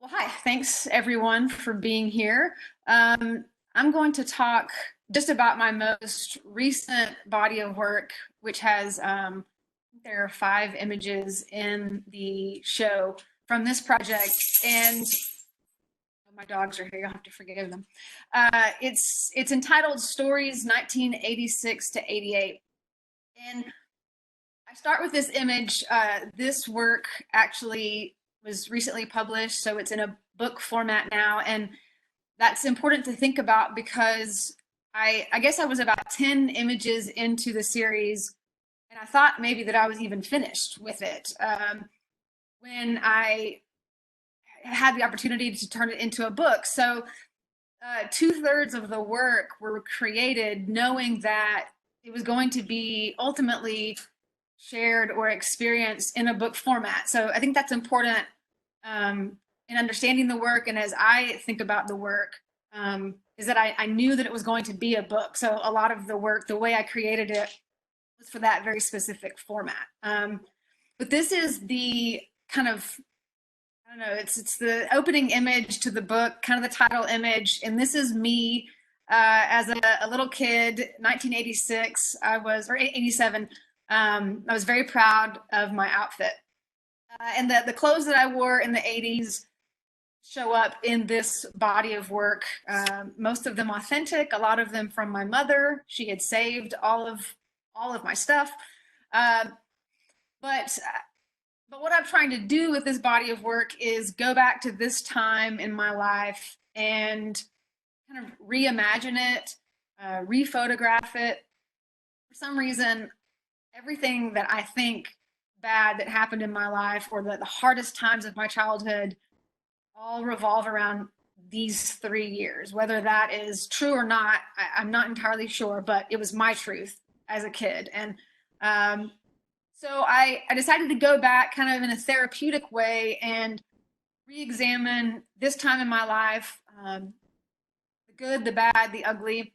Well, hi. Thanks everyone for being here. I'm going to talk just about my most recent body of work, which has, there are 5 images in the show from this project, and my dogs are here. You'll have to forgive them. It's entitled Stories 1986 to 88. And I start with this image. This work actually was recently published, so it's in a book format now, and that's important to think about because I guess I was about 10 images into the series, and I thought maybe that I was even finished with it when I had the opportunity to turn it into a book. So 2/3 of the work were created knowing that it was going to be ultimately shared or experienced in a book format. So I think that's important in understanding the work. And as I think about the work, is that I knew that it was going to be a book. So a lot of the work, the way I created it, was for that very specific format. But this is the kind of, I don't know, it's the opening image to the book, kind of the title image. And this is me as a little kid, 1986, or 87. I was very proud of my outfit. And the clothes that I wore in the 80s show up in this body of work, most of them authentic, a lot of them from my mother. She had saved all of my stuff. Uh, but what I'm trying to do with this body of work is go back to this time in my life and kind of reimagine it, rephotograph it. For some reason, everything that I think bad that happened in my life or the hardest times of my childhood all revolve around these 3 years. Whether that is true or not, I'm not entirely sure, but it was my truth as a kid. And so I decided to go back kind of in a therapeutic way and re-examine this time in my life, the good, the bad, the ugly.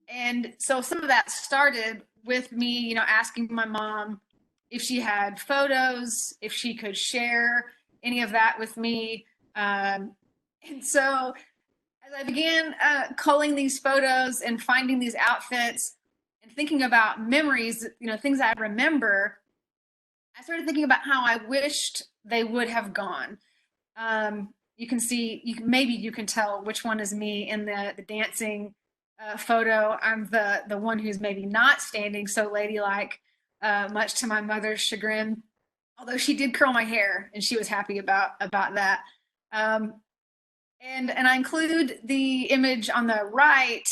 And so some of that started with me, asking my mom if she had photos, if she could share any of that with me. And so as I began culling these photos and finding these outfits and thinking about memories, things I remember, I started thinking about how I wished they would have gone. You can see, maybe you can tell which one is me in the dancing photo. I'm the one who's maybe not standing so ladylike, much to my mother's chagrin. Although she did curl my hair, and she was happy about that. And I include the image on the right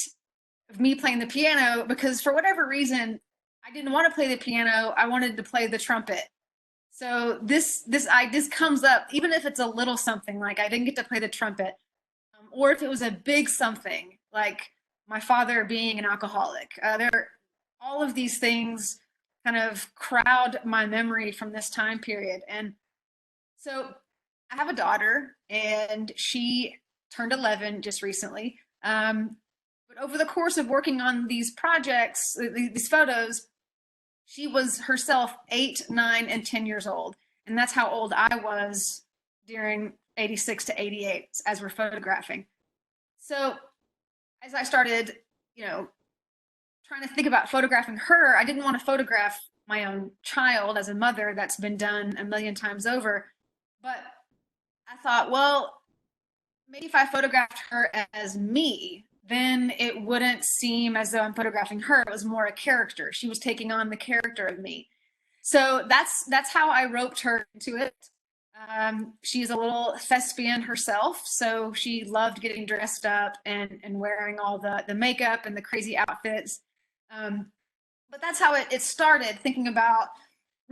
of me playing the piano because for whatever reason, I didn't want to play the piano. I wanted to play the trumpet. So this comes up, even if it's a little something, like I didn't get to play the trumpet, or if it was a big something, like my father being an alcoholic. All of these things kind of crowd my memory from this time period. And so I have a daughter, and she turned 11 just recently. But over the course of working on these projects, these photos, she was herself 8, 9, and 10 years old. And that's how old I was during 86 to 88 as we're photographing. So as I started, trying to think about photographing her, I didn't want to photograph my own child as a mother. That's been done a million times over. But I thought, well, maybe if I photographed her as me, then it wouldn't seem as though I'm photographing her. It was more a character. She was taking on the character of me. So that's how I roped her into it. She's a little thespian herself, so she loved getting dressed up and wearing all the makeup and the crazy outfits. But that's how it started, thinking about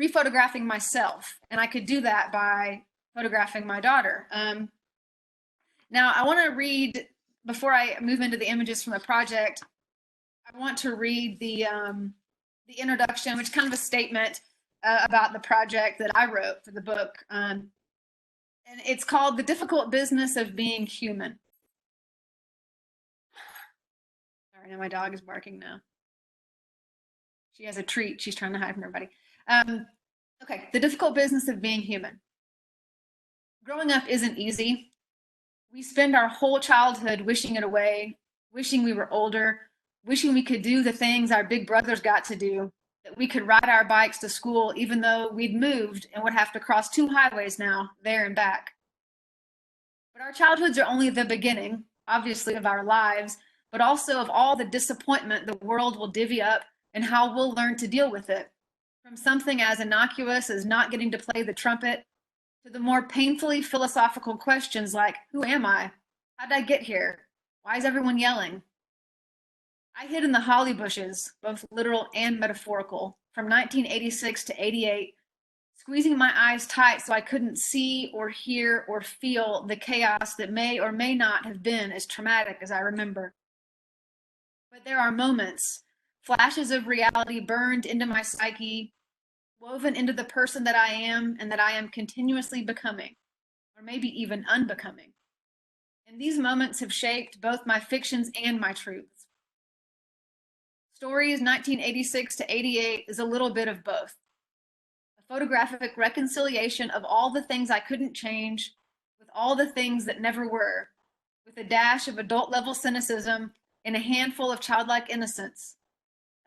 rephotographing myself. And I could do that by photographing my daughter. Now, I want to read, before I move into the images from the project, I want to read the introduction, which is kind of a statement about the project that I wrote for the book. And it's called The Difficult Business of Being Human. Sorry, now my dog is barking now. She has a treat she's trying to hide from everybody. Okay, The Difficult Business of Being Human. Growing up isn't easy. We spend our whole childhood wishing it away, wishing we were older, wishing we could do the things our big brothers got to do, that we could ride our bikes to school even though we'd moved and would have to cross 2 highways now, there and back. But our childhoods are only the beginning, obviously, of our lives, but also of all the disappointment the world will divvy up and how we'll learn to deal with it. From something as innocuous as not getting to play the trumpet to the more painfully philosophical questions like, who am I? How'd I get here? Why is everyone yelling? I hid in the holly bushes, both literal and metaphorical, from 1986 to 88, squeezing my eyes tight so I couldn't see or hear or feel the chaos that may or may not have been as traumatic as I remember. But there are moments, flashes of reality burned into my psyche, woven into the person that I am and that I am continuously becoming, or maybe even unbecoming. And these moments have shaped both my fictions and my truths. Stories 1986 to 88 is a little bit of both. A photographic reconciliation of all the things I couldn't change, with all the things that never were, with a dash of adult-level cynicism and a handful of childlike innocence.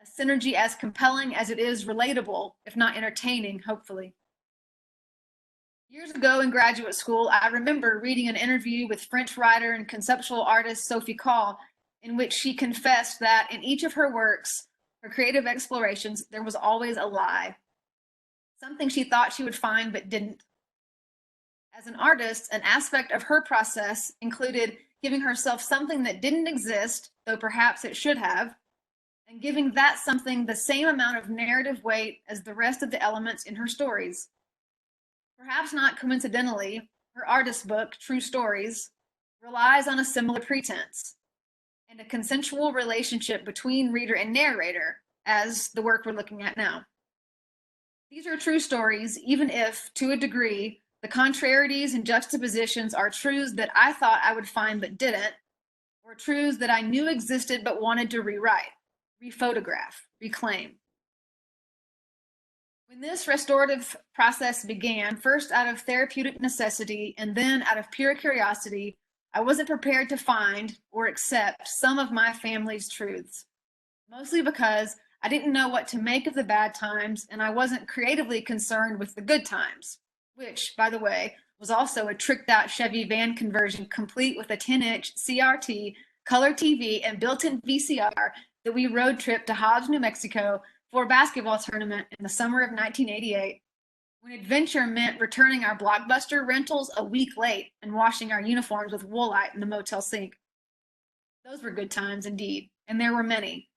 A synergy as compelling as it is relatable, if not entertaining, hopefully. Years ago in graduate school, I remember reading an interview with French writer and conceptual artist Sophie Calle, in which she confessed that in each of her works, her creative explorations, there was always a lie. Something she thought she would find but didn't. As an artist, an aspect of her process included giving herself something that didn't exist, though perhaps it should have, and giving that something the same amount of narrative weight as the rest of the elements in her stories. Perhaps not coincidentally, her artist book, True Stories, relies on a similar pretense and a consensual relationship between reader and narrator, as the work we're looking at now. These are true stories, even if, to a degree, the contrarieties and juxtapositions are truths that I thought I would find but didn't, or truths that I knew existed but wanted to rewrite, rephotograph, reclaim. When this restorative process began, first out of therapeutic necessity and then out of pure curiosity, I wasn't prepared to find or accept some of my family's truths, mostly because I didn't know what to make of the bad times and I wasn't creatively concerned with the good times, which, by the way, was also a tricked out Chevy van conversion complete with a 10-inch CRT, color TV, and built-in VCR that we road tripped to Hobbs, New Mexico for a basketball tournament in the summer of 1988, when adventure meant returning our Blockbuster rentals a week late and washing our uniforms with Woolite in the motel sink. Those were good times indeed, and there were many.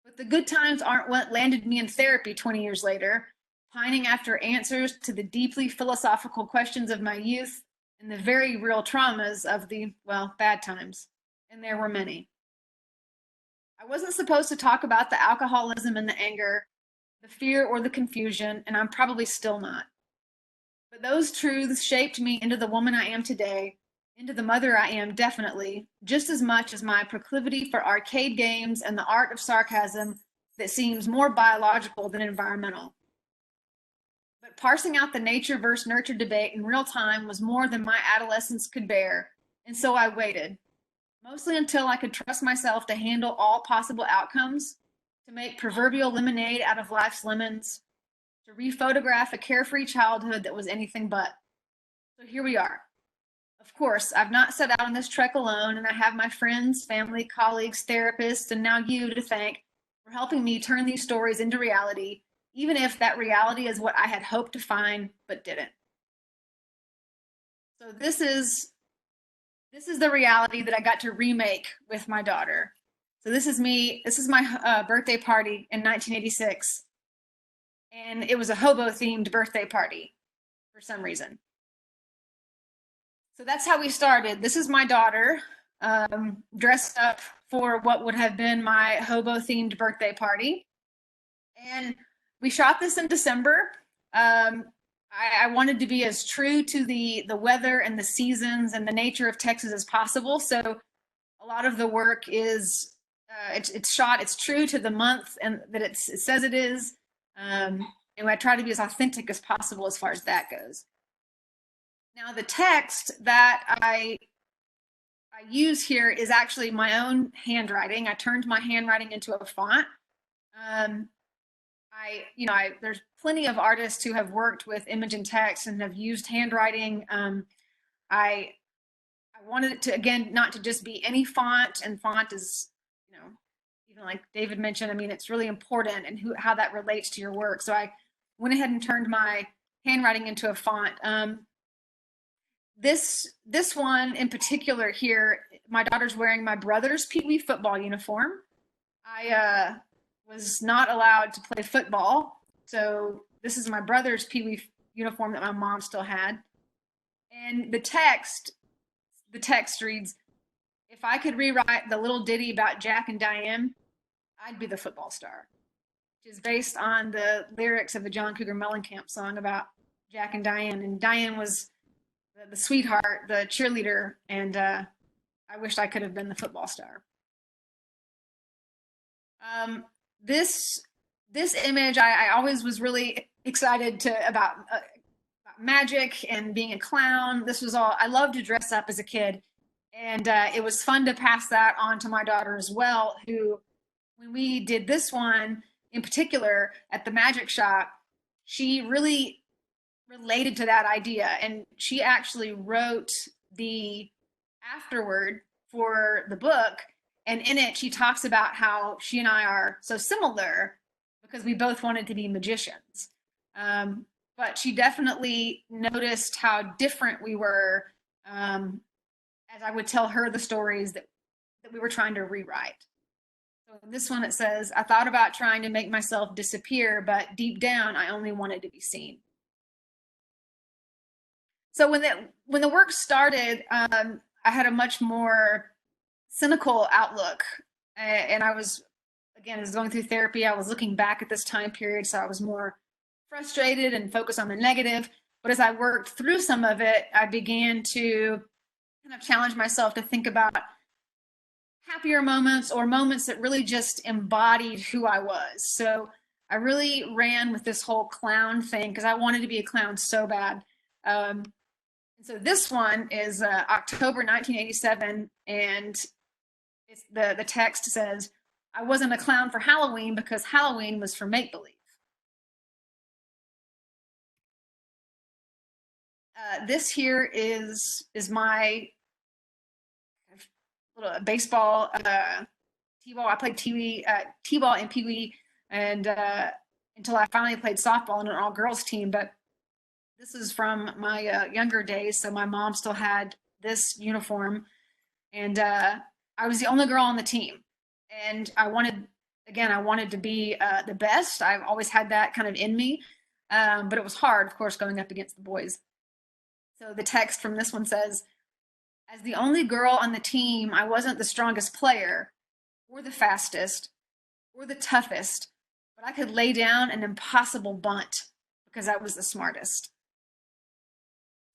But the good times aren't what landed me in therapy 20 years later, pining after answers to the deeply philosophical questions of my youth and the very real traumas of the, well, bad times. And there were many. I wasn't supposed to talk about the alcoholism and the anger, the fear or the confusion, and I'm probably still not. But those truths shaped me into the woman I am today, into the mother I am definitely, just as much as my proclivity for arcade games and the art of sarcasm that seems more biological than environmental. But parsing out the nature versus nurture debate in real time was more than my adolescence could bear, and so I waited. Mostly until I could trust myself to handle all possible outcomes, to make proverbial lemonade out of life's lemons, to rephotograph a carefree childhood that was anything but. So here we are. Of course, I've not set out on this trek alone, and I have my friends, family, colleagues, therapists, and now you to thank for helping me turn these stories into reality, even if that reality is what I had hoped to find but didn't. So this is the reality that I got to remake with my daughter. So this is me. This is my birthday party in 1986. And it was a hobo-themed birthday party for some reason. So that's how we started. This is my daughter dressed up for what would have been my hobo-themed birthday party. And we shot this in December. I wanted to be as true to the weather and the seasons and the nature of Texas as possible. So a lot of the work is, it's shot, it's true to the month and that it says it is. And I try to be as authentic as possible as far as that goes. Now, the text that I use here is actually my own handwriting. I turned my handwriting into a font. There's plenty of artists who have worked with image and text and have used handwriting. I wanted it to, again, not to just be any font, and font is, even like David mentioned, I mean, it's really important and how that relates to your work. So I went ahead and turned my handwriting into a font. This one in particular here, my daughter's wearing my brother's Pee Wee football uniform. I was not allowed to play football, so this is my brother's Pee Wee uniform that my mom still had. And the text reads, "If I could rewrite the little ditty about Jack and Diane, I'd be the football star," which is based on the lyrics of the John Cougar Mellencamp song about Jack and Diane. And Diane was the sweetheart, the cheerleader, and I wished I could have been the football star. This image, I always was really excited about magic and being a clown. This was all, I loved to dress up as a kid. And it was fun to pass that on to my daughter as well, who, when we did this one in particular at the magic shop, she really related to that idea. And she actually wrote the afterword for the book. And in it, she talks about how she and I are so similar because we both wanted to be magicians. But she definitely noticed how different we were as I would tell her the stories that we were trying to rewrite. So in this one, it says, "I thought about trying to make myself disappear, but deep down, I only wanted to be seen." So when the work started, I had a much more cynical outlook, and I was going through therapy. I was looking back at this time period, so I was more frustrated and focused on the negative. But as I worked through some of it, I began to kind of challenge myself to think about happier moments or moments that really just embodied who I was. So I really ran with this whole clown thing because I wanted to be a clown so bad. And so this one is October 1987, and the text says, "I wasn't a clown for Halloween because Halloween was for make-believe." This here is my little baseball t-ball. I played t-ball and Pee Wee, and until I finally played softball in an all-girls team. But this is from my younger days, so my mom still had this uniform, and I was the only girl on the team, and I wanted to be the best. I've always had that kind of in me, but it was hard, of course, going up against the boys. So the text from this one says, "As the only girl on the team, I wasn't the strongest player, or the fastest, or the toughest, but I could lay down an impossible bunt because I was the smartest."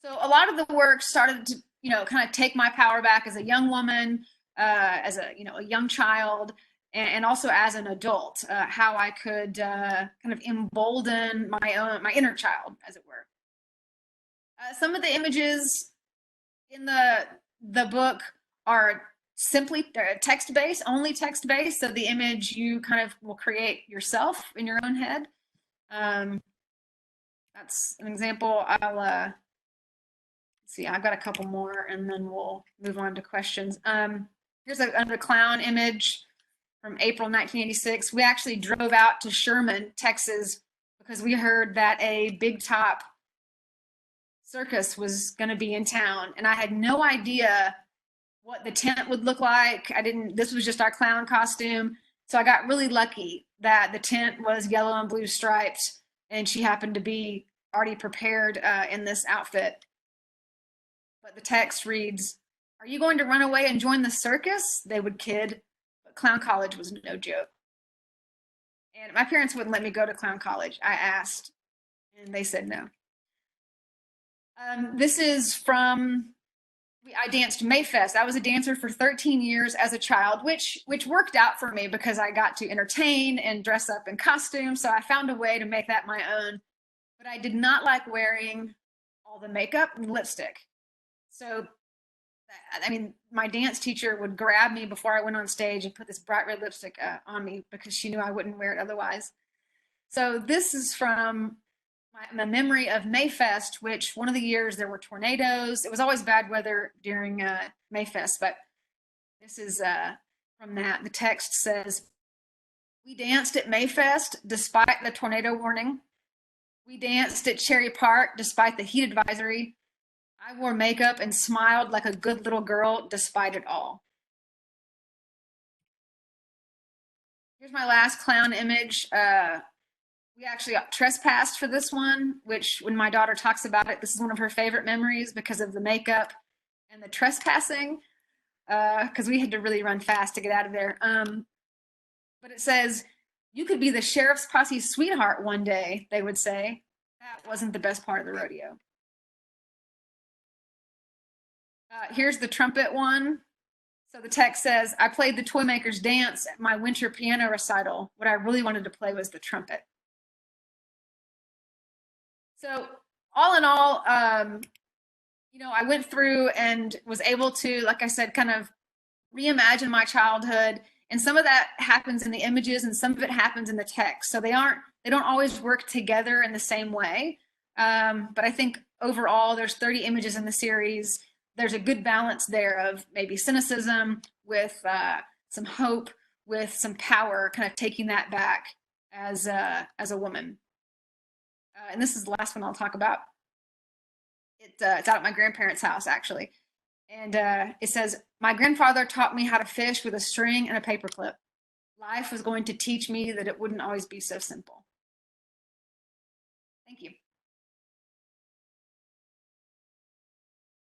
So a lot of the work started to, kind of take my power back as a young woman, as a young child, and also as an adult, how I could kind of embolden my inner child, as it were. Some of the images in the book are simply text-based, only text-based. So the image you kind of will create yourself in your own head. That's an example. I'll see. I've got a couple more, and then we'll move on to questions. Here's another clown image from April 1986. We actually drove out to Sherman, Texas, because we heard that a big top circus was going to be in town, and I had no idea what the tent would look like. This was just our clown costume. So I got really lucky that the tent was yellow and blue striped, and she happened to be already prepared in this outfit. But the text reads, "Are you going to run away and join the circus?" They would kid, but clown college was no joke. And my parents wouldn't let me go to clown college. I asked, and they said no. This is from, I danced Mayfest. I was a dancer for 13 years as a child, which worked out for me because I got to entertain and dress up in costumes. So I found a way to make that my own. But I did not like wearing all the makeup and lipstick. So, I mean, my dance teacher would grab me before I went on stage and put this bright red lipstick on me because she knew I wouldn't wear it otherwise. So this is from my memory of Mayfest, which one of the years there were tornadoes. It was always bad weather during Mayfest, but this is from that. The text says, "We danced at Mayfest despite the tornado warning. We danced at Cherry Park despite the heat advisory. I wore makeup and smiled like a good little girl despite it all." Here's my last clown image. We actually trespassed for this one, which when my daughter talks about it, this is one of her favorite memories because of the makeup and the trespassing, because we had to really run fast to get out of there. But it says, "You could be the sheriff's posse's sweetheart one day," they would say. That wasn't the best part of the rodeo. Here's the trumpet one. So the text says, "I played the Toymakers dance at my winter piano recital. What I really wanted to play was the trumpet." So all in all, I went through and was able to, like I said, kind of reimagine my childhood. And some of that happens in the images and some of it happens in the text. So they don't always work together in the same way. But I think overall there's 30 images in the series. There's a good balance there of maybe cynicism with some hope, with some power, kind of taking that back as a woman. And this is the last one I'll talk about. It's out at my grandparents' house, actually. And it says, "My grandfather taught me how to fish with a string and a paperclip. Life was going to teach me that it wouldn't always be so simple." Thank you.